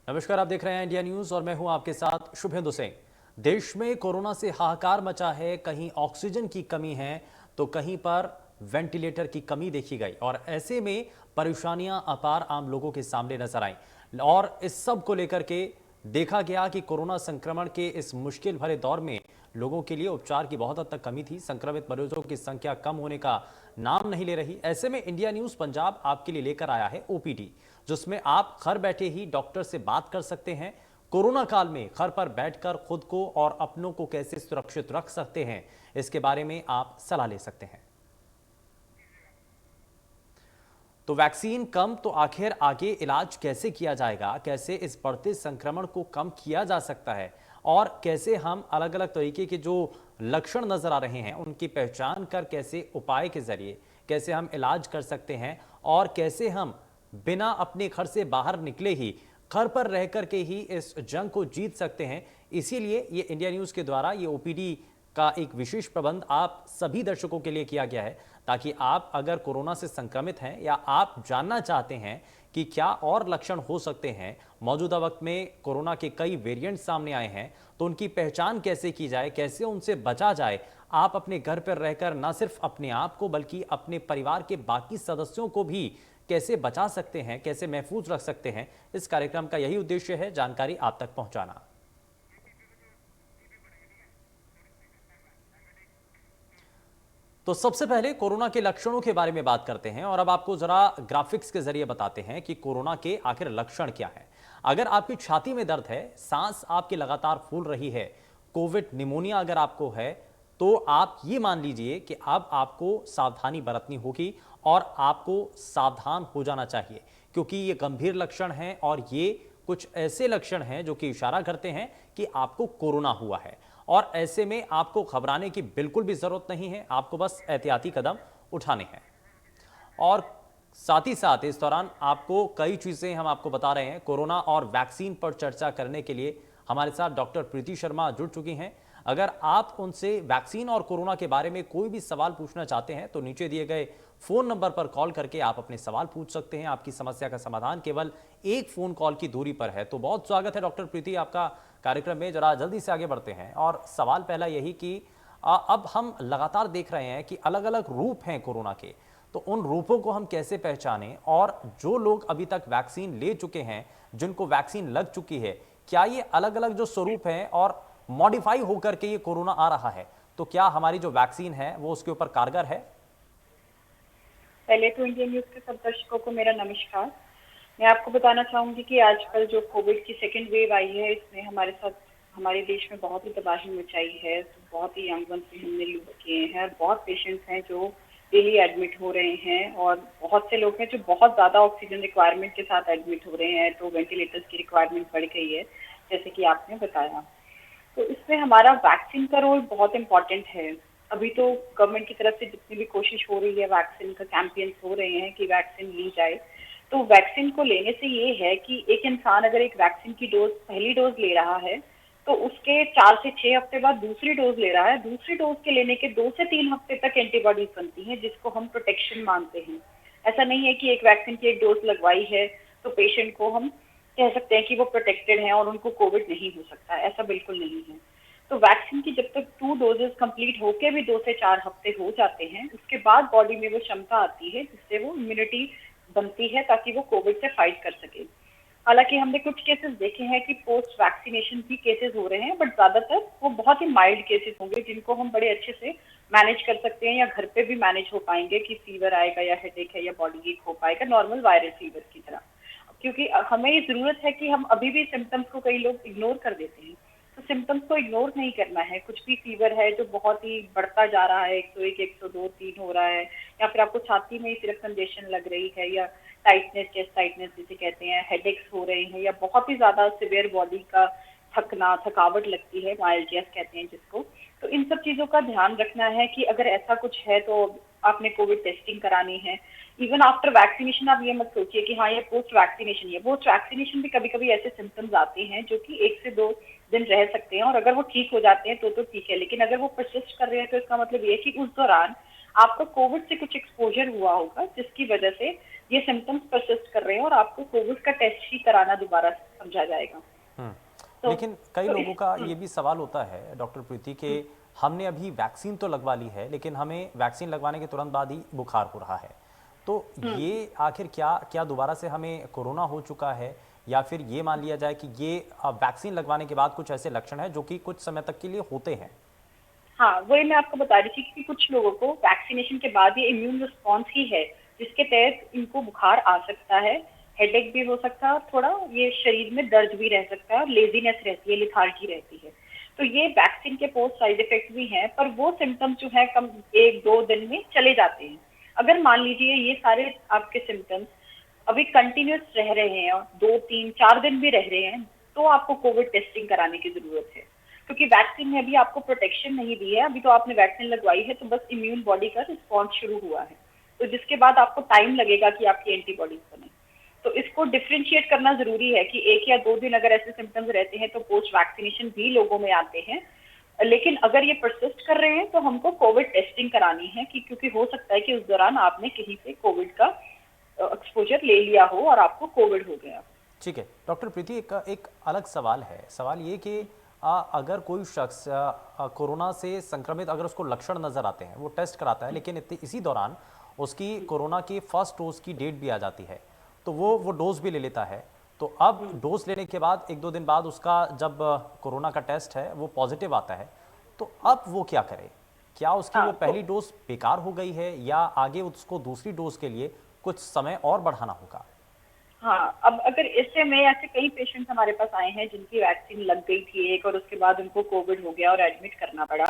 नमस्कार, आप देख रहे हैं इंडिया न्यूज और मैं हूं आपके साथ शुभेंदु सिंह। देश में कोरोना से हाहाकार मचा है। कहीं ऑक्सीजन की कमी है तो कहीं पर वेंटिलेटर की कमी देखी गई और ऐसे में परेशानियां अपार आम लोगों के सामने नजर आई। और इस सब को लेकर के देखा गया कि कोरोना संक्रमण के इस मुश्किल भरे दौर में लोगों के लिए उपचार की बहुत हद तक कमी थी। संक्रमित मरीजों की संख्या कम होने का नाम नहीं ले रही। ऐसे में इंडिया न्यूज पंजाब आपके लिए लेकर आया है ओपीडी, जिसमें आप घर बैठे ही डॉक्टर से बात कर सकते हैं। कोरोना काल में घर पर बैठकर खुद को और अपनों को कैसे सुरक्षित रख सकते हैं, इसके बारे में आप सलाह ले सकते हैं। तो वैक्सीन कम तो आखिर आगे इलाज कैसे किया जाएगा, कैसे इस बढ़ते संक्रमण को कम किया जा सकता है और कैसे हम अलग अलग तरीके के जो लक्षण नजर आ रहे हैं उनकी पहचान कर कैसे उपाय के जरिए कैसे हम इलाज कर सकते हैं और कैसे हम बिना अपने घर से बाहर निकले ही घर पर रह कर के ही इस जंग को जीत सकते हैं। इसीलिए ये इंडिया न्यूज के द्वारा ये ओपीडी का एक विशेष प्रबंध आप सभी दर्शकों के लिए किया गया है, ताकि आप अगर कोरोना से संक्रमित हैं या आप जानना चाहते हैं कि क्या और लक्षण हो सकते हैं। मौजूदा वक्त में कोरोना के कई वेरिएंट सामने आए हैं, तो उनकी पहचान कैसे की जाए, कैसे उनसे बचा जाए। आप अपने घर पर रहकर न सिर्फ अपने आप को बल्कि अपने परिवार के बाकी सदस्यों को भी कैसे बचा सकते हैं, कैसे महफूज रख सकते हैं, इस कार्यक्रम का यही उद्देश्य है, जानकारी आप तक पहुंचाना। तो सबसे पहले कोरोना के लक्षणों के बारे में बात करते हैं और अब आपको जरा ग्राफिक्स के जरिए बताते हैं कि कोरोना के आखिर लक्षण क्या है। अगर आपकी छाती में दर्द है, सांस आपकी लगातार फूल रही है, कोविड निमोनिया अगर आपको है, तो आप ये मान लीजिए कि अब आपको सावधानी बरतनी होगी और आपको सावधान हो जाना चाहिए, क्योंकि ये गंभीर लक्षण हैं और ये कुछ ऐसे लक्षण हैं जो कि इशारा करते हैं कि आपको कोरोना हुआ है। और ऐसे में आपको घबराने की बिल्कुल भी जरूरत नहीं है, आपको बस एहतियाती कदम उठाने हैं। और साथ ही साथ इस दौरान आपको कई चीजें हम आपको बता रहे हैं। कोरोना और वैक्सीन पर चर्चा करने के लिए हमारे साथ डॉक्टर प्रीति शर्मा जुड़ चुकी हैं। अगर आप उनसे वैक्सीन और कोरोना के बारे में कोई भी सवाल पूछना चाहते हैं तो नीचे दिए गए फोन नंबर पर कॉल करके आप अपने सवाल पूछ सकते हैं। आपकी समस्या का समाधान केवल एक फोन कॉल की दूरी पर है। तो बहुत स्वागत है डॉक्टर प्रीति आपका कार्यक्रम में। जरा जल्दी से आगे बढ़ते हैं और सवाल पहला यही कि अब हम लगातार देख रहे हैं कि अलग अलग रूप हैं कोरोना के, तो उन रूपों को हम कैसे पहचानें और जो लोग अभी तक वैक्सीन ले चुके हैं, जिनको वैक्सीन लग चुकी है, क्या ये अलग अलग जो स्वरूप हैं और मॉडिफाई होकर के ये कोरोना आ रहा है, तो क्या हमारी जो वैक्सीन है वो उसके ऊपर कारगर है? पहले तो इंडियन न्यूज के सब दर्शकों को मेरा नमस्कार। मैं आपको बताना चाहूंगी कि आजकल जो कोविड की सेकेंड वेव आई है, इसमें हमारे साथ हमारे देश में बहुत ही तबाही मचाई है। तो बहुत ही यंग वंस भी हमने लूज किए हैं और बहुत पेशेंट्स हैं जो डेली एडमिट हो रहे हैं और बहुत से लोग हैं जो बहुत ज्यादा ऑक्सीजन रिक्वायरमेंट के साथ एडमिट हो रहे हैं। तो वेंटिलेटर्स की रिक्वायरमेंट बढ़ गई है, जैसे कि आपने बताया। तो इसमें हमारा वैक्सीन का रोल बहुत इम्पोर्टेंट है। अभी तो गवर्नमेंट की तरफ से जितनी भी कोशिश हो रही है, वैक्सीन का कैंपेन्स हो रहे हैं कि वैक्सीन ली जाए। तो वैक्सीन को लेने से ये है कि एक इंसान अगर एक वैक्सीन की डोज पहली डोज ले रहा है तो उसके 4 से 6 हफ्ते बाद दूसरी डोज ले रहा है। दूसरी डोज के लेने के 2 से 3 हफ्ते तक एंटीबॉडीज बनती हैं, जिसको हम प्रोटेक्शन मानते हैं। ऐसा नहीं है कि एक वैक्सीन की एक डोज लगवाई है तो पेशेंट को हम कह सकते हैं कि वो प्रोटेक्टेड हैं और उनको कोविड नहीं हो सकता, ऐसा बिल्कुल नहीं है। तो वैक्सीन की जब तक 2 डोजेस कंप्लीट होके भी 2 से 4 हफ्ते हो जाते हैं, उसके बाद बॉडी में वो क्षमता आती है जिससे वो इम्यूनिटी बनती है ताकि वो कोविड से फाइट कर सके। हालांकि हमने कुछ केसेस देखे हैं कि पोस्ट वैक्सीनेशन भी केसेस हो रहे हैं, बट ज्यादातर वो बहुत ही माइल्ड केसेस होंगे जिनको हम बड़े अच्छे से मैनेज कर सकते हैं या घर पे भी मैनेज हो पाएंगे कि फीवर आएगा या हेडेक है या बॉडी वीक हो पाएगा नॉर्मल वायरल फीवर की तरह। क्योंकि हमें ये जरूरत है कि हम अभी भी सिम्टम्स को कई लोग इग्नोर कर देते हैं, तो सिम्टम्स को इग्नोर नहीं करना है। कुछ भी फीवर है जो बहुत ही बढ़ता जा रहा है, 101, 102, 3 हो रहा है, या फिर आपको छाती में ही सिर्फ कंजेशन लग रही है या टाइटनेस, चेस्ट टाइटनेस जिसे कहते हैं, हेडेक्स हो रहे हैं या बहुत ही ज्यादा सिवियर बॉडी का थकना, थकावट लगती है, माइल्डियस कहते हैं जिसको। तो इन सब चीजों का ध्यान रखना है कि अगर ऐसा कुछ है तो आपने कोविड टेस्टिंग करानी है। इवन आफ्टर वैक्सीनेशन आप ये मत सोचिए कि हाँ ये पोस्ट वैक्सीनेशन है। पोस्ट वैक्सीनेशन भी कभी कभी ऐसे सिम्टम्स आते हैं जो कि 1 से 2 दिन रह सकते हैं और अगर वो ठीक हो जाते हैं तो ठीक है, लेकिन अगर वो परसिस्ट कर रहे हैं तो इसका मतलब ये है कि उस दौरान आपको कोविड से कुछ एक्सपोजर हुआ होगा जिसकी वजह से ये सिम्टम्स परसिस्ट कर रहे हैं और आपको कोविड का टेस्ट ही कराना दोबारा समझा जाएगा। तो लेकिन कई तो इस लोगों का ये भी सवाल होता है डॉक्टर प्रीति के हुँ, हमने अभी वैक्सीन तो लगवा ली है लेकिन हमें वैक्सीन लगवाने के तुरंत बाद ही बुखार हो रहा है। तो हुँ। ये आखिर क्या क्या दोबारा से हमें कोरोना हो चुका है या फिर ये मान लिया जाए कि ये वैक्सीन लगवाने के बाद कुछ ऐसे लक्षण हैं जो कि कुछ समय तक के लिए होते हैं। हाँ, वही मैं आपको बता रही थी कि कुछ लोगों को वैक्सीनेशन के बाद ये इम्यून रिस्पॉन्स ही है, जिसके तहत इनको बुखार आ सकता है, हेडेक भी हो सकता है और थोड़ा ये शरीर में दर्द भी रह सकता है और लेज़ीनेस रहती है, लेथार्जी रहती है। तो ये वैक्सीन के पोस्ट साइड इफ़ेक्ट भी हैं, पर वो सिम्पटम्स जो हैं कम 1-2 दिन में चले जाते हैं। अगर मान लीजिए ये सारे आपके सिम्पटम्स अभी कंटिन्यूअस रह रहे हैं और 2, 3, 4 दिन भी रह रहे हैं, तो आपको कोविड टेस्टिंग कराने की ज़रूरत है। क्योंकि वैक्सीन ने अभी आपको प्रोटेक्शन नहीं दी है, अभी तो आपने वैक्सीन लगवाई है तो बस इम्यून बॉडी का रिस्पॉन्स शुरू हुआ है। तो जिसके बाद आपको टाइम लगेगा कि आपकी एंटीबॉडीज बने। तो इसको डिफरेंशिएट करना ज़रूरी है कि 1 या 2 दिन अगर ऐसे सिम्पटम्स रहते हैं तो पोस्ट वैक्सीनेशन भी लोगों में आते हैं। लेकिन अगर ये परसिस्ट कर रहे हैं तो हमको कोविड टेस्टिंग करानी है कि क्योंकि हो सकता है कि उस दौरान आपने कहीं से कोविड का एक्सपोजर ले लिया हो और आपको कोविड हो गया हो। ठीक है डॉक्टर प्रीति एक एक अलग सवाल है सवाल ये कि अगर कोई शख्स कोरोना से संक्रमित अगर उसको लक्षण नजर आते हैं वो टेस्ट कराता है लेकिन इसी दौरान उसकी कोरोना की फर्स्ट डोज की डेट भी आ जाती है तो वो डोज भी ले लेता है तो अब हुँ। डोज लेने के बाद 1-2 दिन बाद उसका जब कोरोना का टेस्ट है वो पॉजिटिव आता है तो अब वो क्या करे क्या उसकी हाँ, वो तो पहली डोज बेकार हो गई है या आगे उसको दूसरी डोज के लिए कुछ समय और बढ़ाना होगा। हाँ, अब अगर इससे में ऐसे कई पेशेंट्स हमारे पास आए हैं जिनकी वैक्सीन लग गई थी एक और उसके बाद उनको कोविड हो गया और एडमिट करना पड़ा।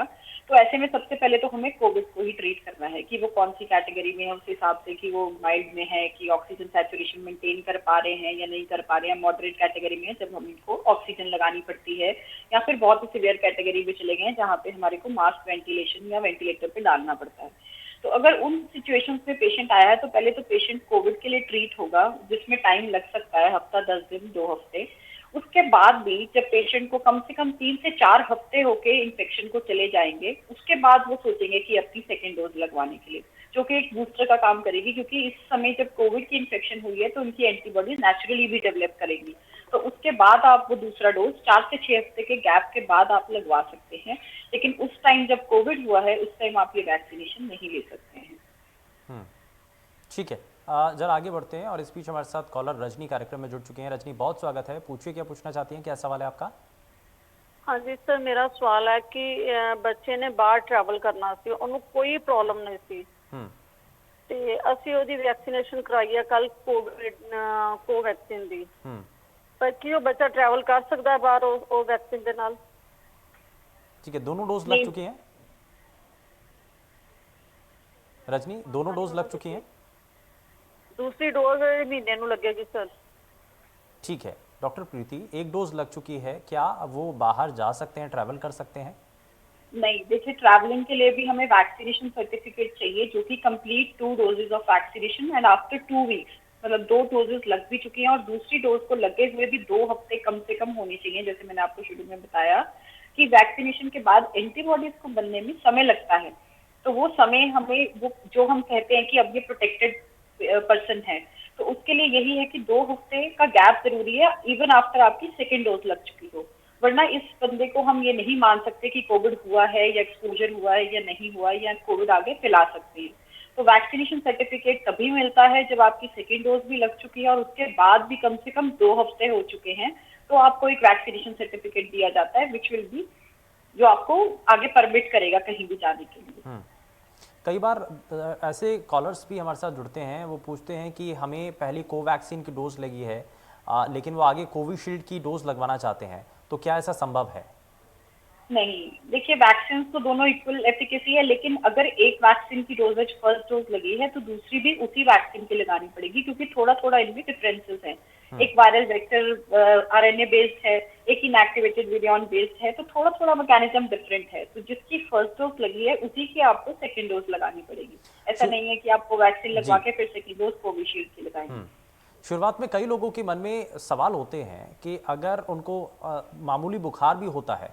तो ऐसे में सबसे पहले तो हमें कोविड को ही ट्रीट करना है कि वो कौन-सी कैटेगरी में है, उस हिसाब से कि वो माइल्ड में है कि ऑक्सीजन सैचुरेशन मेंटेन कर पा रहे हैं या नहीं कर पा रहे हैं, मॉडरेट कैटेगरी में है जब हम इनको ऑक्सीजन लगानी पड़ती है या फिर बहुत ही सीवियर कैटेगरी में चले गए हैं जहाँ पे हमारे को मास वेंटिलेशन या वेंटिलेटर पे डालना पड़ता है। तो अगर उन सिचुएशंस में पेशेंट आया है तो पहले तो पेशेंट कोविड के लिए ट्रीट होगा जिसमें टाइम लग सकता है हफ्ता 10 दिन 2 हफ्ते। उसके बाद भी जब पेशेंट को कम से कम 3 से 4 हफ्ते होके इन्फेक्शन को चले जाएंगे उसके बाद वो सोचेंगे कि अपनी सेकेंड डोज लगवाने के लिए जो कि एक बूस्टर का काम करेगी क्योंकि इस समय जब कोविड की इन्फेक्शन हुई है तो उनकी एंटीबॉडीज नेचुरली भी डेवलप करेंगी। तो उसके बाद आप वो दूसरा डोज 4 से 6 हफ्ते के गैप के बाद आप लगवा सकते हैं। लेकिन उस टाइम जब कोविड हुआ है उस टाइम आप ये वैक्सीनेशन नहीं ले सकते हैं। ठीक है जरा आगे बढ़ते हैं और इस बीच हमारे साथ कॉलर रजनी कार्यक्रम में जुड़ चुके हैं। रजनी बहुत स्वागत है, पूछिए क्या पूछना चाहती हैं, क्या सवाल है आपका। हाँ जी सर, मेरा सवाल है कि ਬੱਚੇ ਨੇ ਬਾਹਰ ਟਰੈਵਲ ਕਰਨਾ ਸੀ, ਉਹਨੂੰ ਕੋਈ ਪ੍ਰੋਬਲਮ ਨਹੀਂ ਸੀ हम्म ਤੇ ਅਸੀਂ ਉਹਦੀ ਵੈਕਸੀਨੇਸ਼ਨ ਕਰਾਈ ਹੈ ਕੱਲ ਕੋਵੈਕਸੀਨ ਦੀ। हम्म ਪਰ ਕੀ ਉਹ ਬੱਚਾ ਟਰੈਵਲ ਕਰ ਸਕਦਾ ਹੈ ਬਾਹਰ ਉਹ ਵੈਕਸੀਨ ਦੇ ਨਾਲ? ठीक है, दोनों डोज लग नहीं, चुकी हैं रजनी, दोनों डोज लग चुकी हैं। दूसरी डोज महीने ਨੂੰ लगेगी सर। ठीक है डॉक्टर प्रीति, एक डोज लग चुकी है, क्या वो बाहर जा सकते हैं, ट्रैवल कर सकते हैं। नहीं, देखिए ट्रैवलिंग के लिए भी हमें वैक्सीनेशन सर्टिफिकेट चाहिए जो कि complete 2 doses of vaccination and after 2 weeks मतलब 2 डोजेस लग भी चुकी हैं और दूसरी डोज को लगे हुए भी 2 हफ्ते कम से कम होनी चाहिए। जैसे मैंने आपको शुरू में बताया कि वैक्सीनेशन के बाद एंटीबॉडीज को बनने में समय लगता है। तो वो समय हमें वो जो हम कहते हैं कि अब ये प्रोटेक्टेड पर्सन है तो उसके लिए यही है कि 2 हफ्ते का गैप जरूरी है इवन आफ्टर आपकी सेकेंड डोज लग चुकी हो। वरना इस बंदे को हम ये नहीं मान सकते कि कोविड हुआ है या एक्सपोजर हुआ है या नहीं हुआ है या कोविड आगे फैला सकते हैं। तो वैक्सीनेशन सर्टिफिकेट तभी मिलता है जब आपकी सेकेंड डोज भी लग चुकी है और उसके बाद भी कम से कम 2 हफ्ते हो चुके हैं तो आपको एक वैक्सीनेशन सर्टिफिकेट दिया जाता है विच विल बी जो आपको आगे परमिट करेगा कहीं भी जाने के लिए। कई बार ऐसे कॉलर्स भी हमारे साथ जुड़ते हैं, वो पूछते हैं कि हमें पहली कोवैक्सीन की डोज लगी है लेकिन वो आगे कोविशील्ड की डोज लगवाना चाहते हैं, तो क्या ऐसा संभव है। नहीं, देखिए वैक्सीन तो दोनों इक्वल एफिकेसी है लेकिन अगर एक वैक्सीन की डोजेज फर्स्ट डोज लगी है तो दूसरी भी उसी वैक्सीन की लगानी पड़ेगी क्योंकि थोड़ा थोड़ा इनमें डिफरेंसेस हैं। एक वायरल वेक्टर आरएनए बेस्ड है, एक इनएक्टिवेटेड विरियन बेस्ड है, तो थोड़ा थोड़ा मैकेनिज्म डिफरेंट है। तो जिसकी फर्स्ट डोज लगी है उसी की आपको सेकेंड डोज लगानी पड़ेगी। ऐसा नहीं है कि आपको वैक्सीन लगवा के फिर सेकेंड डोज कोविशील्ड की लगाएंगे। शुरुआत में कई लोगों के मन में सवाल होते हैं कि अगर उनको मामूली बुखार भी होता है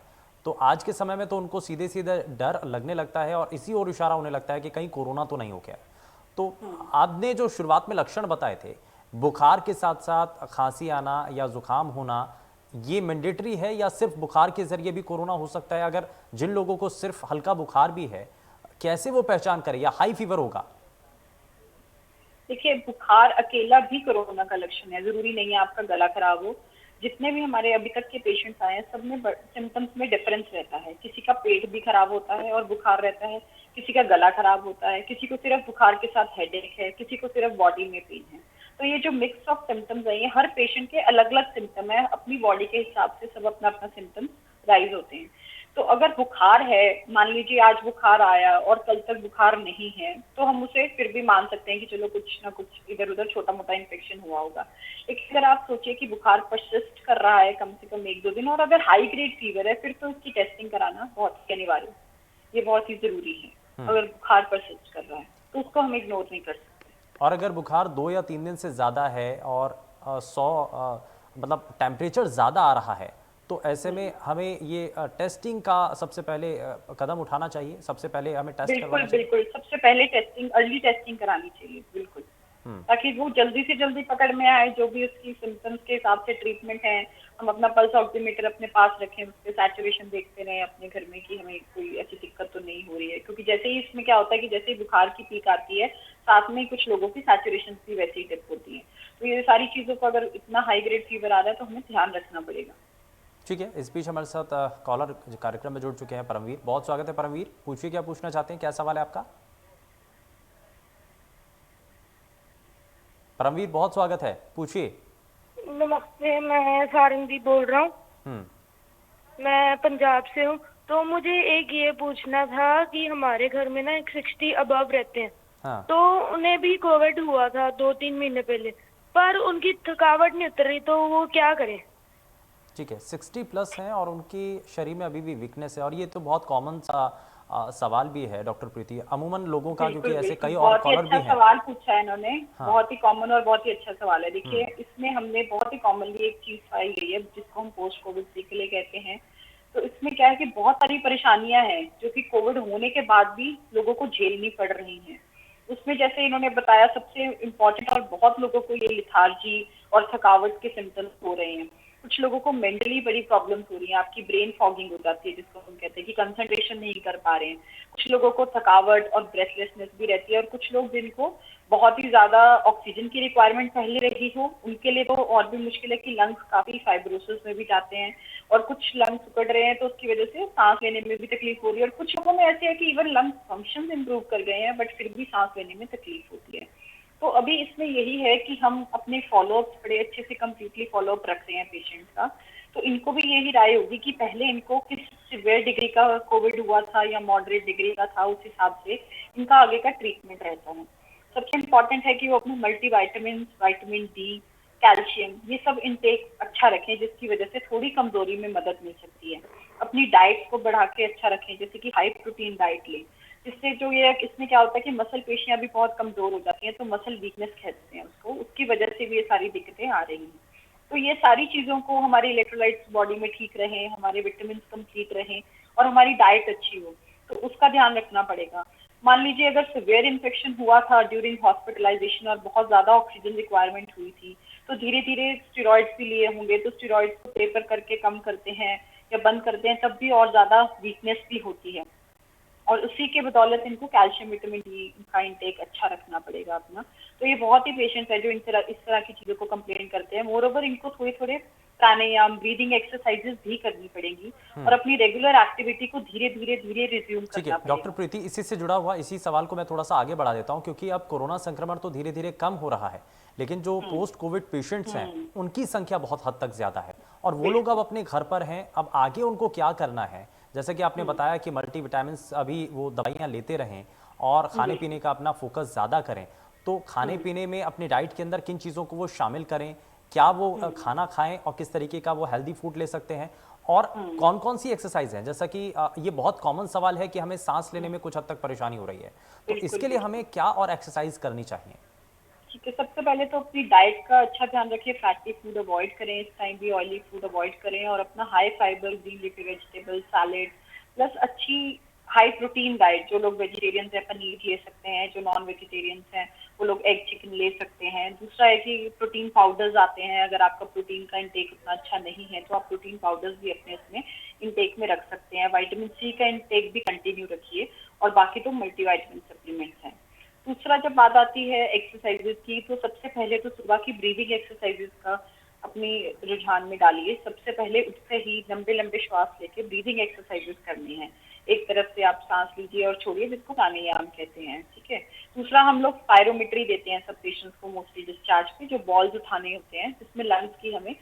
तो आज के समय में तो उनको सीधे सीधे डर लगने लगता है और इसी ओर इशारा होने लगता है कि कहीं कोरोना तो नहीं हो गया। तो आपने जो शुरुआत में लक्षण बताए थे, बुखार के साथ साथ खांसी आना या जुकाम होना, ये मैंडेटरी है या सिर्फ बुखार के जरिए भी कोरोना हो सकता है? अगर जिन लोगों को सिर्फ हल्का बुखार भी है, कैसे वो पहचान करें, या हाई फीवर होगा? देखिए, बुखार अकेला भी कोरोना का लक्षण है, जरूरी नहीं है आपका गला खराब हो। जितने भी हमारे अभी तक के पेशेंट्स आए हैं, सब में सिम्टम्स में डिफरेंस रहता है। किसी का पेट भी खराब होता है और बुखार रहता है, किसी का गला खराब होता है, किसी को सिर्फ बुखार के साथ हेडेक है, किसी को सिर्फ बॉडी में पेन है। तो ये जो मिक्स ऑफ सिम्टम्स है, ये हर पेशेंट के अलग अलग सिम्टम है, अपनी बॉडी के हिसाब से सब अपना अपना सिम्टम्स राइज होते हैं। तो अगर बुखार है, मान लीजिए आज बुखार आया और कल तक बुखार नहीं है, तो हम उसे फिर भी मान सकते हैं कि चलो कुछ ना कुछ इधर उधर छोटा मोटा इन्फेक्शन हुआ होगा। लेकिन अगर आप सोचिए कि बुखार परसिस्ट कर रहा है कम से कम 1-2 दिन, और अगर हाई ग्रेड फीवर है, फिर तो उसकी टेस्टिंग कराना बहुत ही अनिवार्य है, ये बहुत ही जरूरी है। अगर बुखार परसिस्ट कर रहा है तो उसको हम इग्नोर नहीं कर सकते। और अगर बुखार 2 या 3 दिन से ज़्यादा है और 100 मतलब टेम्परेचर ज़्यादा आ रहा है, तो ऐसे में हमें ये टेस्टिंग का सबसे पहले कदम उठाना चाहिए, सबसे पहले हमें टेस्ट बिल्कुल करवाना चाहिए। बिल्कुल, सबसे पहले टेस्टिंग, अर्ली टेस्टिंग करानी चाहिए, बिल्कुल, ताकि वो जल्दी से जल्दी पकड़ में आए। जो भी उसकी सिम्टम्स के हिसाब से ट्रीटमेंट है, हम अपना पल्स ऑक्सीमीटर अपने पास रखें, उसके सैचुरेशन देखते रहें अपने घर में कि हमें कोई ऐसी दिक्कत तो नहीं हो रही है। क्योंकि जैसे ही इसमें क्या होता है कि जैसे ही बुखार की पीक आती है, साथ में कुछ लोगों की सैचुरेशन भी वैसे ही डिप होती है। तो ये सारी चीजों को, अगर इतना हाई ग्रेड फीवर आ रहा है तो हमें ध्यान रखना पड़ेगा। ठीक है, इस बीच हमारे साथ कॉलर कार्यक्रम में जुड़ चुके हैं परमवीर। बहुत स्वागत है परमवीर, पूछिए क्या पूछना चाहते हैं, क्या सवाल है आपका? परमवीर बहुत स्वागत है, पूछिए। नमस्ते, मैं सारंगी बोल रहा हूँ। मैं पंजाब से हूँ। तो मुझे एक ये पूछना था कि हमारे घर में ना एक 60 अबव रहते हैं। हाँ। तो उन्हें भी कोविड हुआ था 2-3 महीने पहले, पर उनकी थकावट नहीं उतर रही, तो वो क्या करें? ठीक है, 60 प्लस हैं और उनकी शरीर में अभी भी वीकनेस है, और ये तो बहुत कॉमन सा सवाल भी है डॉक्टर प्रीति, अमूमन लोगों का, क्योंकि ऐसे कई और कॉलर भी बहुत ही हैं। अच्छा सवाल पूछा है इन्होंने। हाँ। बहुत ही कॉमन और बहुत ही अच्छा सवाल है। देखिए, इसमें हमने बहुत ही कॉमनली एक चीज पाई गई है जिसको हम पोस्ट कोविड सीक्वेल कहते हैं। तो इसमें क्या है कि बहुत सारी परेशानियां हैं जो कि कोविड होने के बाद भी लोगों को झेलनी पड़ रही हैं। उसमें जैसे इन्होंने बताया, सबसे इम्पोर्टेंट और बहुत लोगों को ये लिथार्जी और थकावट के सिम्टम्स हो रहे हैं। कुछ लोगों को मेंटली बड़ी प्रॉब्लम्स हो रही हैं, आपकी ब्रेन फॉगिंग हो जाती है जिसको हम कहते हैं कि कंसंट्रेशन नहीं कर पा रहे हैं। कुछ लोगों को थकावट और ब्रेथलेसनेस भी रहती है, और कुछ लोग जिनको बहुत ही ज्यादा ऑक्सीजन की रिक्वायरमेंट पहले रही हो, उनके लिए तो और भी मुश्किल है कि लंग्स काफी फाइब्रोसिस में भी जाते हैं, और कुछ लंग्स उकड़ रहे हैं तो उसकी वजह से सांस लेने में भी तकलीफ हो रही है। और कुछ लोगों में ऐसे है कि इवन लंग्स फंक्शन इंप्रूव कर गए हैं बट फिर भी सांस लेने में तकलीफ होती है। तो अभी इसमें यही है कि हम अपने फॉलोअप बड़े अच्छे से कंप्लीटली फॉलोअप रख रहे हैं पेशेंट का। तो इनको भी यही राय होगी कि पहले इनको किस सिवियर डिग्री का कोविड हुआ था या मॉडरेट डिग्री का था, उस हिसाब से इनका आगे का ट्रीटमेंट रहता है। सबसे इम्पोर्टेंट है कि वो अपने मल्टीविटामिन, विटामिन डी, कैल्शियम, ये सब इनटेक अच्छा रखें, जिसकी वजह से थोड़ी कमजोरी में मदद मिल सकती है। अपनी डाइट को बढ़ा के अच्छा रखें, जैसे कि हाई प्रोटीन डाइट लें, जिससे जो ये इसमें क्या होता है कि मसल पेशियां भी बहुत कमजोर हो जाती हैं, तो मसल वीकनेस कहते हैं उसको, उसकी वजह से भी ये सारी दिक्कतें आ रही हैं। तो ये सारी चीजों को, हमारे इलेक्ट्रोलाइट्स बॉडी में ठीक रहें, हमारे विटामिन कंप्लीट रहें और हमारी डाइट अच्छी हो, तो उसका ध्यान रखना पड़ेगा। मान लीजिए अगर सिवियर इन्फेक्शन हुआ था ड्यूरिंग हॉस्पिटलाइजेशन और बहुत ज्यादा ऑक्सीजन रिक्वायरमेंट हुई थी, तो धीरे धीरे स्टेरॉइड्स भी लिए होंगे, तो स्टेरॉइड्स को टेपर करके कम करते हैं या बंद करते हैं, तब भी और ज्यादा वीकनेस भी होती है। और उसी के बदौलत इनको कैल्शियम, विटामिन डी का इंटेक अच्छा रखना पड़ेगा अपना। तो ये बहुत ही पेशेंट्स है जो इस तरह की चीजों को कंप्लेन करते हैं। मोरओवर इनको थोड़े थोड़े प्राणायाम, ब्रीदिंग एक्सरसाइजेस भी करनी पड़ेंगी और अपनी रेगुलर एक्टिविटी को धीरे धीरे रिज्यूम करना पड़ेगा। डॉक्टर प्रीति, इसी से जुड़ा हुआ इसी सवाल को मैं थोड़ा सा आगे बढ़ा देता हूं, क्योंकि अब कोरोना संक्रमण तो धीरे धीरे कम हो रहा है, लेकिन जो पोस्ट कोविड पेशेंट्स हैं उनकी संख्या बहुत हद तक ज्यादा है, और वो लोग अब अपने घर पर हैं। अब आगे उनको क्या करना है? जैसे कि आपने बताया कि मल्टीविटामिन अभी वो दवाइयां लेते रहें और खाने पीने का अपना फोकस ज्यादा करें, तो खाने पीने में अपनी डाइट के अंदर किन चीजों को वो शामिल करें, क्या वो खाना खाएं और किस तरीके का वो हेल्दी फूड ले सकते हैं, और कौन कौन सी एक्सरसाइज है? जैसा कि ये बहुत कॉमन सवाल है कि हमें सांस लेने में कुछ हद तक परेशानी हो रही है, तो इसके लिए हमें क्या और एक्सरसाइज करनी चाहिए? ठीक है, सबसे पहले तो अपनी डाइट का अच्छा ध्यान रखिए, फैटी फूड अवॉइड करें, इस टाइम भी ऑयली फूड अवॉइड करें और अपना high fibre green leafy vegetable salad plus अच्छी हाई प्रोटीन डाइट, जो लोग वेजिटेरियंस हैं पनीर ले सकते हैं, जो नॉन वेजिटेरियंस हैं वो लोग एग चिकन ले सकते हैं। दूसरा है कि प्रोटीन पाउडर्स आते हैं, अगर आपका प्रोटीन का इंटेक उतना अच्छा नहीं है तो आप प्रोटीन पाउडर्स भी अपने इसमें इंटेक में रख सकते हैं। विटामिन सी का इंटेक भी कंटिन्यू रखिए और बाकी तो मल्टीविटामिन सप्लीमेंट्स हैं। दूसरा जब बात आती है एक्सरसाइजेज की, तो सबसे पहले तो सुबह की ब्रीदिंग एक्सरसाइजेज का अपनी रुझान में डालिए। सबसे पहले उठते ही लंबे लंबे श्वास लेके ब्रीदिंग एक्सरसाइजेज करनी है। एक तरफ से आप सांस लीजिए और छोड़िए, जिसको प्राणायाम कहते हैं, ठीक है। दूसरा, हम लोग पायरोमेट्री देते हैं सब पेशेंट्स को मोस्टली डिस्चार्ज पे, जो बॉल्स उठाने होते हैं जिसमें लंग्स की हमें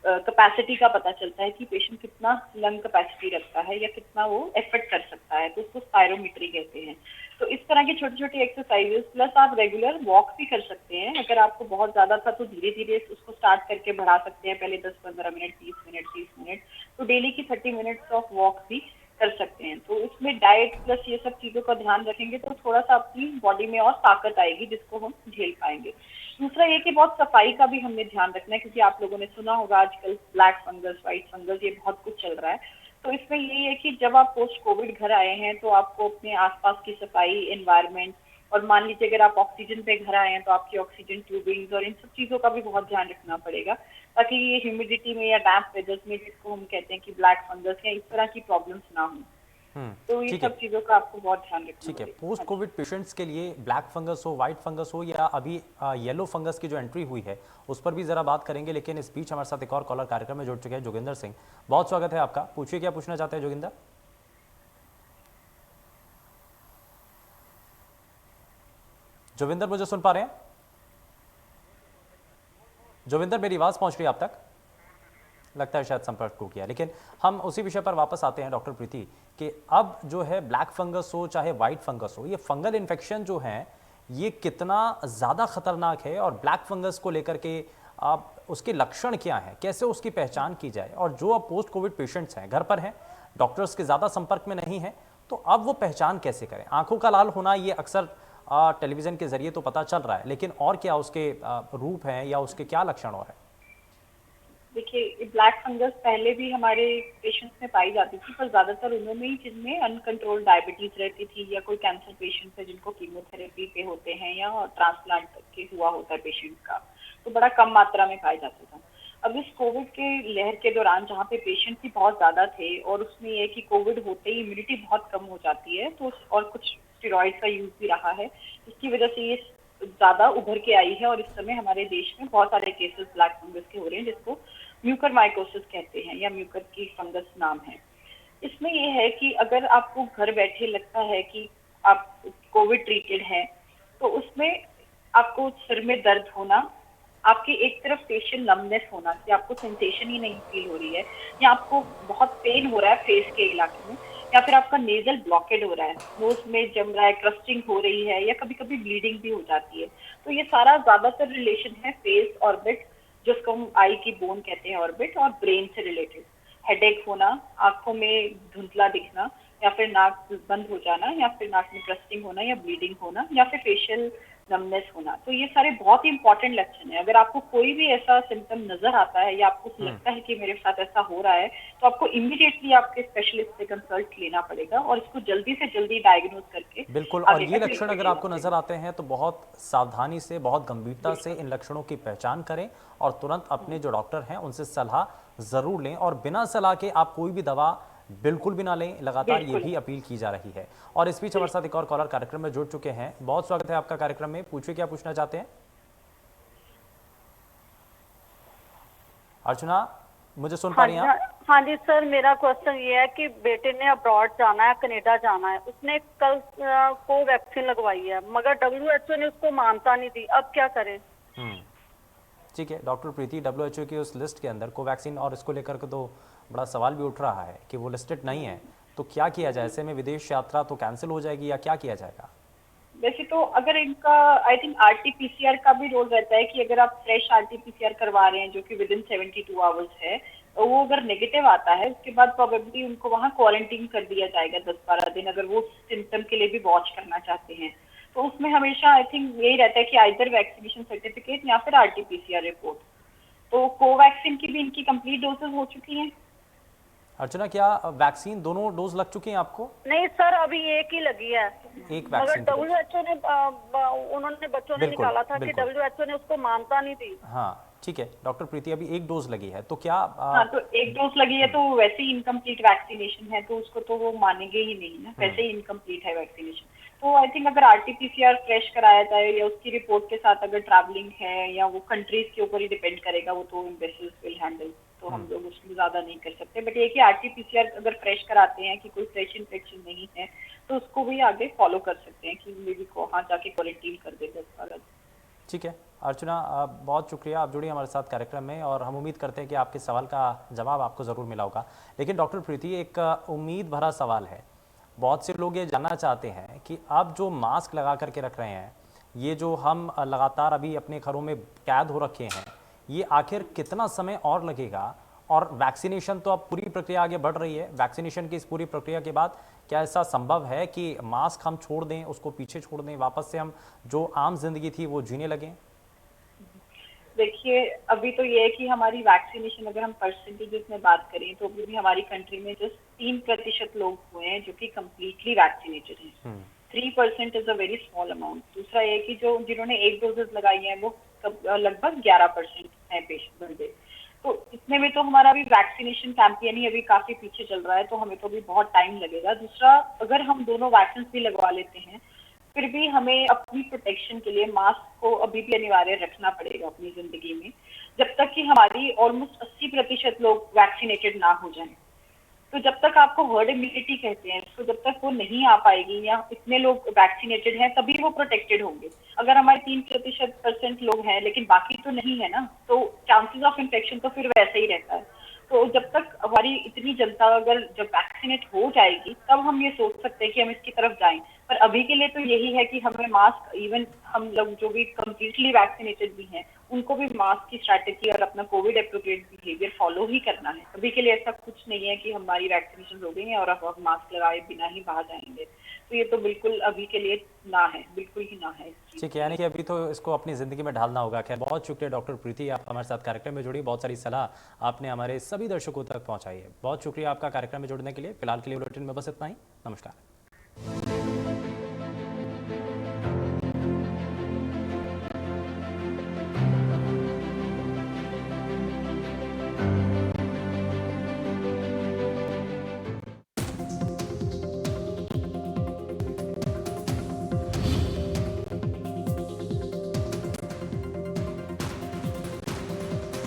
कैपेसिटी का पता चलता है कि पेशेंट कितना लंग कैपेसिटी रखता है या कितना वो एफर्ट कर सकता है, तो उसको स्पायरोमेट्री कहते हैं। तो इस तरह की छोटी छोटी एक्सरसाइजेस प्लस आप रेगुलर वॉक भी कर सकते हैं। अगर आपको बहुत ज्यादा था तो धीरे धीरे उसको स्टार्ट करके बढ़ा सकते हैं, पहले 10-15 मिनट, 20 मिनट, 30 मिनट, तो डेली की 30 मिनट्स ऑफ वॉक भी कर सकते हैं। तो इसमें डाइट प्लस ये सब चीजों का ध्यान रखेंगे तो थोड़ा सा अपनी बॉडी में और ताकत आएगी, जिसको हम झेल पाएंगे। दूसरा ये कि बहुत सफाई का भी हमने ध्यान रखना है, क्योंकि आप लोगों ने सुना होगा आजकल ब्लैक फंगस, व्हाइट फंगस, ये बहुत कुछ चल रहा है। तो इसमें यही है कि जब आप पोस्ट कोविड घर आए हैं तो आपको अपने आसपास की सफाई, एनवायरनमेंट, और मान लीजिए अगर आप ऑक्सीजन पे घर आए हैं तो आपकी ऑक्सीजन ट्यूबिंग्स और इन सब चीजों का भी बहुत ध्यान रखना पड़ेगा, ताकि ये ह्यूमिडिटी में या डैम्प वेदर्स में, जिसको हम कहते हैं कि ब्लैक फंगस या इस तरह की प्रॉब्लम्स ना हो। तो ये ठीक है। सब चीजों का आपको बहुत ध्यान रखना ठीक है, पड़ेगा। पोस्ट कोविड पेशेंट्स के लिए ब्लैक फंगस हो, वाइट फंगस हो या अभी येलो फंगस की जो एंट्री हुई है उस पर भी जरा बात करेंगे, लेकिन इस बीच हमारे साथ एक और कॉलर कार्यक्रम में जुड़ चुके हैं, जोगिंदर सिंह। बहुत स्वागत है आपका, पूछिए क्या पूछना चाहते हैं जोगिंदर। जोगिंदर मुझे सुन पा रहे हैं? जोगिंदर, मेरी आवाज पहुंच रही है आप तक? लगता है शायद संपर्क टूट गया, लेकिन हम उसी विषय पर वापस आते हैं डॉक्टर प्रीति कि अब जो है ब्लैक फंगस हो चाहे वाइट फंगस हो, ये फंगल इन्फेक्शन जो है ये कितना ज़्यादा खतरनाक है, और ब्लैक फंगस को लेकर के आप उसके लक्षण क्या हैं, कैसे उसकी पहचान की जाए, और जो अब पोस्ट कोविड पेशेंट्स हैं, घर पर हैं, डॉक्टर्स के ज़्यादा संपर्क में नहीं हैं, तो अब वो पहचान कैसे करें? आंखों का लाल होना ये अक्सर टेलीविज़न के जरिए तो पता चल रहा है, लेकिन और क्या उसके रूप हैं या उसके क्या लक्षण और हैं? देखिए, ब्लैक फंगस पहले भी हमारे पेशेंट्स में पाई जाती थी, पर ज्यादातर उन्होंने ही जिनमें अनकंट्रोल्ड डायबिटीज रहती थी, या कोई कैंसर पेशेंट है जिनको कीमोथेरेपी पे होते हैं, या ट्रांसप्लांट के हुआ होता है पेशेंट का, तो बड़ा कम मात्रा में पाया जाता था। अब इस कोविड के लहर के दौरान जहाँ पे पेशेंट भी बहुत ज्यादा थे, और उसमें यह कि कोविड होते ही इम्यूनिटी बहुत कम हो जाती है, तो और कुछ स्टेरॉइड का यूज भी रहा है, जिसकी वजह से ये ज्यादा उभर के आई है। और इस समय हमारे देश में बहुत सारे केसेस ब्लैक फंगस के हो रहे हैं, जिसको म्यूकर माइकोसिस कहते हैं, या म्यूकर की फंगस नाम है। इसमें यह है कि अगर आपको घर बैठे लगता है कि आप कोविड ट्रीटेड हैं, तो उसमें आपको सिर में दर्द होना, आपकी एक तरफ फेशियल नमनेस होना कि आपको सेंसेशन ही नहीं फील हो रही है, या आपको बहुत पेन हो रहा है फेस के इलाके में, या फिर आपका नेजल ब्लॉकेड हो रहा है, नोज में जम रहा है, क्रस्टिंग हो रही है, या कभी कभी ब्लीडिंग भी हो जाती है, तो ये सारा ज्यादातर रिलेशन है फेस ऑर्बिट, जिसको हम आई की बोन कहते हैं, ऑर्बिट, और ब्रेन से रिलेटेड। हेडेक होना, आंखों में धुंधला दिखना, या फिर नाक बंद हो जाना, या फिर नाक में क्रस्टिंग होना या ब्लीडिंग होना, या फिर फेशियल नमनेस होना, तो ये सारे बहुत ही इंपॉर्टेंट लक्षण है। अगर आपको कोई भी ऐसा सिम्टम नजर आता है या आपको लगता है कि मेरे साथ ऐसा हो रहा है, तो आपको इमीडिएटली आपके स्पेशलिस्ट से कंसल्ट लेना पड़ेगा और इसको जल्दी से जल्दी डायग्नोज करके बिल्कुल। और ये लक्षण अगर आपको नजर आते हैं तो बहुत सावधानी से, बहुत गंभीरता से इन लक्षणों की पहचान करें और तुरंत अपने जो डॉक्टर हैं उनसे सलाह जरूर लें, और बिना सलाह के आप कोई भी दवा बिल्कुल भी ना लें, लगातार ये भी अपील की जा रही है। और इस बीच हमारे साथ एक और कॉलर कार्यक्रम में जुड़ चुके हैं। बहुत स्वागत है आपका कार्यक्रम में, पूछिए क्या पूछना चाहते हैं। अर्चना, मुझे सुन पा रही हैं आप? हाँ जी सर, मेरा क्वेश्चन ये है कि बेटे ने अब्रॉड जाना है, कनाडा जाना है, उसने कल को वैक्सीन लगवाई है, मगर WHO ने उसको मान्यता नहीं दी, अब क्या करें? ठीक है डॉक्टर प्रीति, WHO की उस लिस्ट के अंदर कोवैक्सीन और इसको लेकर के तो बड़ा सवाल भी उठ रहा है कि वो लिस्टेड नहीं है, तो क्या किया जाए? ऐसे में विदेश यात्रा तो कैंसिल हो जाएगी या क्या किया जाएगा? वैसे तो अगर इनका आई थिंक RT-PCR का भी रोल रहता है कि अगर आप फ्रेश RT-PCR करवा रहे हैं जो कि विद इन 72 आवर्स है, तो वो अगर नेगेटिव आता है उसके बाद प्रोबेबली उनको वहाँ क्वारंटीन कर दिया जाएगा 10-12 दिन, अगर वो सिम्टम के लिए भी वॉच करना चाहते हैं। तो उसमें हमेशा आई थिंक यही रहता है कि आइदर वैक्सीनेशन सर्टिफिकेट या फिर आरटीपीसीआर रिपोर्ट। तो कोवैक्सीन की भी इनकी कंप्लीट डोजेस हो चुकी हैं। अर्चना, क्या वैक्सीन दोनों डोज लग चुके हैं आपको? नहीं सर, अभी एक ही लगी है। एक मगर वैक्सीन की डोज? WHO ने उन्होंने बच्चों ने बिल्कुल, निकाला था कि बिल्कुल। WHO ने उसको मानता नहीं थी। हाँ ठीक है डॉक्टर प्रीति, अभी एक डोज लगी है तो क्या हाँ, तो एक डोज लगी है तो वैसे ही इनकम्प्लीट वैक्सीनेशन है, तो उसको तो वो मानेंगे ही नहीं ना, वैसे ही इनकम्प्लीट है वैक्सीनेशन। तो आई थिंक अगर आरटीपीसीआर फ्रेश कराया जाए या उसकी रिपोर्ट के साथ अगर ट्रैवलिंग है या वो कंट्रीज के ऊपर ही डिपेंड करेगा, वो तो एम्बेसीज विल हैंडल, तो हम लोग उसमें ज्यादा नहीं कर सकते। बट ये कि आरटीपीसीआर अगर फ्रेश कराते हैं कि कोई फ्रेश इन्फेक्शन नहीं है तो उसको भी आगे फॉलो कर सकते हैं कि बेबी को वहाँ जाके क्वारंटीन कर दे 10 दिन। ठीक है अर्चना, बहुत शुक्रिया, आप जुड़ी हमारे साथ कार्यक्रम में और हम उम्मीद करते हैं कि आपके सवाल का जवाब आपको ज़रूर मिला होगा। लेकिन डॉक्टर प्रीति, एक उम्मीद भरा सवाल है। बहुत से लोग ये जानना चाहते हैं कि अब जो मास्क लगा करके रख रहे हैं, ये जो हम लगातार अभी अपने घरों में कैद हो रखे हैं, ये आखिर कितना समय और लगेगा? और वैक्सीनेशन तो अब पूरी प्रक्रिया आगे बढ़ रही है, वैक्सीनेशन की इस पूरी प्रक्रिया के बाद क्या ऐसा संभव है कि मास्क हम छोड़ दें, उसको पीछे छोड़ दें, वापस से हम जो आम जिंदगी थी वो जीने लगें? देखिए, अभी तो ये है कि हमारी वैक्सीनेशन अगर हम परसेंटेजेस में बात करें तो अभी भी हमारी कंट्री में जस्ट 3% लोग हुए हैं जो कि कम्प्लीटली वैक्सीनेटेड हैं। 3% is a very small amount. दूसरा ये कि जो जिन्होंने एक डोजेस लगाई है वो लगभग 11% है पेशेंट बंदे। तो इतने में तो हमारा अभी वैक्सीनेशन कैंपेन ही अभी काफी पीछे चल रहा है, तो हमें तो अभी बहुत टाइम लगेगा। दूसरा, अगर हम दोनों वैक्सीन भी लगवा लेते हैं फिर भी हमें अपनी प्रोटेक्शन के लिए मास्क को अभी भी अनिवार्य रखना पड़ेगा अपनी जिंदगी में, जब तक कि हमारी ऑलमोस्ट 80% लोग वैक्सीनेटेड ना हो जाएं। तो जब तक आपको हर्ड इम्यूनिटी कहते हैं, तो जब तक वो नहीं आ पाएगी या इतने लोग वैक्सीनेटेड हैं तभी वो प्रोटेक्टेड होंगे। अगर हमारे 3% लोग हैं लेकिन बाकी तो नहीं है ना, तो चांसेस ऑफ इन्फेक्शन तो फिर वैसे ही रहता है। तो जब तक हमारी इतनी जनता अगर जब वैक्सीनेट हो जाएगी तब हम ये सोच सकते हैं कि हम इसकी तरफ जाएं। पर अभी के लिए तो यही है कि हमें मास्क, इवन हम लोग जो भी कम्प्लीटली वैक्सीनेटेड भी हैं उनको भी मास्क की स्ट्रैटेजी और अपना कोविड एप्रोप्रिएट बिहेवियर फॉलो ही करना है। अभी के लिए ऐसा कुछ नहीं है कि हमारी वैक्सीनेशन हो गई है और अब हम मास्क लगाए बिना ही बाहर जाएंगे। तो ये तो बिल्कुल अभी के लिए ना है, बिल्कुल ही ना है इस चीज़ ठीक है, यानी कि अभी तो इसको अपनी ज़िंदगी में ढालना होगा। खैर, बहुत शुक्रिया डॉक्टर प्रीति, आप हमारे साथ कार्यक्रम में जुड़ी, बहुत सारी सलाह आपने हमारे सभी दर्शकों तक पहुंचाई है। बहुत शुक्रिया आपका कार्यक्रम में जुड़ने के लिए। फिलहाल के लिए बुलेटिन में बस इतना ही। नमस्कार।